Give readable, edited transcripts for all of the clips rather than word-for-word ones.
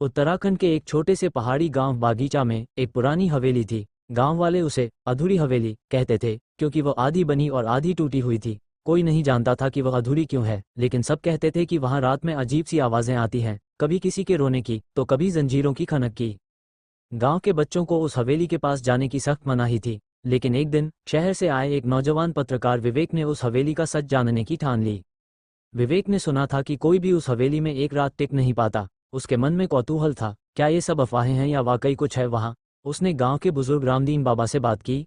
उत्तराखंड के एक छोटे से पहाड़ी गांव बागीचा में एक पुरानी हवेली थी। गांव वाले उसे अधूरी हवेली कहते थे क्योंकि वह आधी बनी और आधी टूटी हुई थी। कोई नहीं जानता था कि वह अधूरी क्यों है, लेकिन सब कहते थे कि वहां रात में अजीब सी आवाजें आती हैं, कभी किसी के रोने की तो कभी जंजीरों की खनक की। गांव के बच्चों को उस हवेली के पास जाने की सख्त मनाही थी, लेकिन एक दिन शहर से आए एक नौजवान पत्रकार विवेक ने उस हवेली का सच जानने की ठान ली। विवेक ने सुना था कि कोई भी उस हवेली में एक रात टिक नहीं पाता। उसके मन में कौतूहल था, क्या ये सब अफवाहें हैं या वाकई कुछ है वहां। उसने गांव के बुजुर्ग रामदीन बाबा से बात की।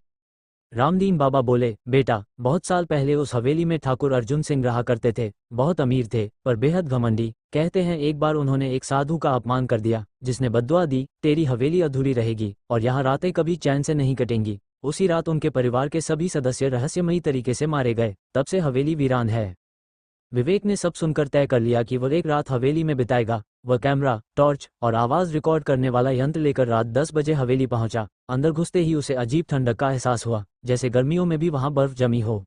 रामदीन बाबा बोले, बेटा, बहुत साल पहले उस हवेली में ठाकुर अर्जुन सिंह रहा करते थे। बहुत अमीर थे पर बेहद घमंडी। कहते हैं एक बार उन्होंने एक साधु का अपमान कर दिया, जिसने बद्दुआ दी, तेरी हवेली अधूरी रहेगी और यहाँ रातें कभी चैन से नहीं कटेंगी। उसी रात उनके परिवार के सभी सदस्य रहस्यमयी तरीके से मारे गए। तब से हवेली वीरान है। विवेक ने सब सुनकर तय कर लिया कि वह एक रात हवेली में बिताएगा। वह कैमरा, टॉर्च और आवाज रिकॉर्ड करने वाला यंत्र लेकर रात 10 बजे हवेली पहुंचा। अंदर घुसते ही उसे अजीब ठंडक का एहसास हुआ, जैसे गर्मियों में भी वहां बर्फ जमी हो।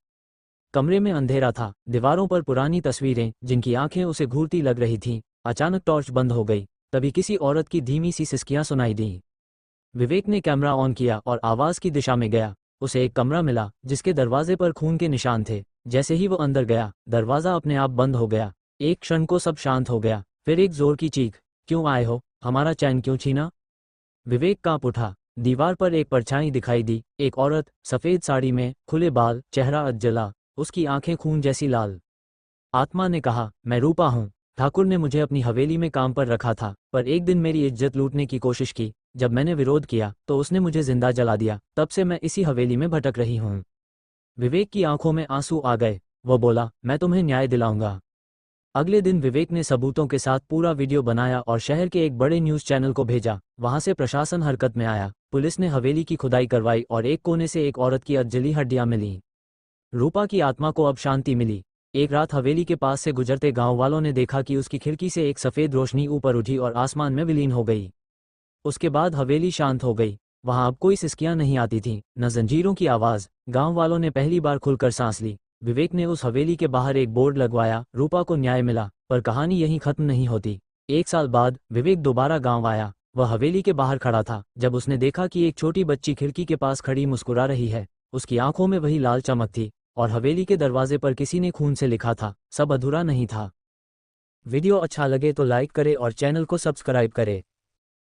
कमरे में अंधेरा था, दीवारों पर पुरानी तस्वीरें जिनकी आंखें उसे घूरती लग रही थीं। अचानक टॉर्च बंद हो गई। तभी किसी औरत की धीमी सी सिसकियां सुनाई दी। विवेक ने कैमरा ऑन किया और आवाज की दिशा में गया। उसे एक कमरा मिला जिसके दरवाजे पर खून के निशान थे। जैसे ही वो अंदर गया, दरवाजा अपने आप बंद हो गया। एक क्षण को सब शांत हो गया। फिर एक जोर की चीख, क्यों आए हो, हमारा चैन क्यों छीना। विवेक कांप उठा। दीवार पर एक परछाई दिखाई दी, एक औरत, सफेद साड़ी में, खुले बाल, चेहरा अधजला, उसकी आंखें खून जैसी लाल। आत्मा ने कहा, मैं रूपा हूँ। ठाकुर ने मुझे अपनी हवेली में काम पर रखा था, पर एक दिन मेरी इज्जत लूटने की कोशिश की। जब मैंने विरोध किया तो उसने मुझे जिंदा जला दिया। तब से मैं इसी हवेली में भटक रही हूँ। विवेक की आंखों में आंसू आ गए। वो बोला, मैं तुम्हें न्याय दिलाऊंगा। अगले दिन विवेक ने सबूतों के साथ पूरा वीडियो बनाया और शहर के एक बड़े न्यूज़ चैनल को भेजा। वहां से प्रशासन हरकत में आया। पुलिस ने हवेली की खुदाई करवाई और एक कोने से एक औरत की अधजली हड्डियां मिली। रूपा की आत्मा को अब शांति मिली। एक रात हवेली के पास से गुजरते गांव वालों ने देखा कि उसकी खिड़की से एक सफेद रोशनी ऊपर उठी और आसमान में विलीन हो गई। उसके बाद हवेली शांत हो गई। वहां अब कोई सिसकियां नहीं आती थीं, न जंजीरों की आवाज। गांव वालों ने पहली बार खुलकर सांस ली। विवेक ने उस हवेली के बाहर एक बोर्ड लगवाया, रूपा को न्याय मिला। पर कहानी यहीं खत्म नहीं होती। एक साल बाद विवेक दोबारा गांव आया। वह हवेली के बाहर खड़ा था जब उसने देखा कि एक छोटी बच्ची खिड़की के पास खड़ी मुस्कुरा रही है। उसकी आंखों में वही लाल चमक थी और हवेली के दरवाजे पर किसी ने खून से लिखा था, सब अधूरा नहीं था। वीडियो अच्छा लगे तो लाइक करें और चैनल को सब्सक्राइब करें।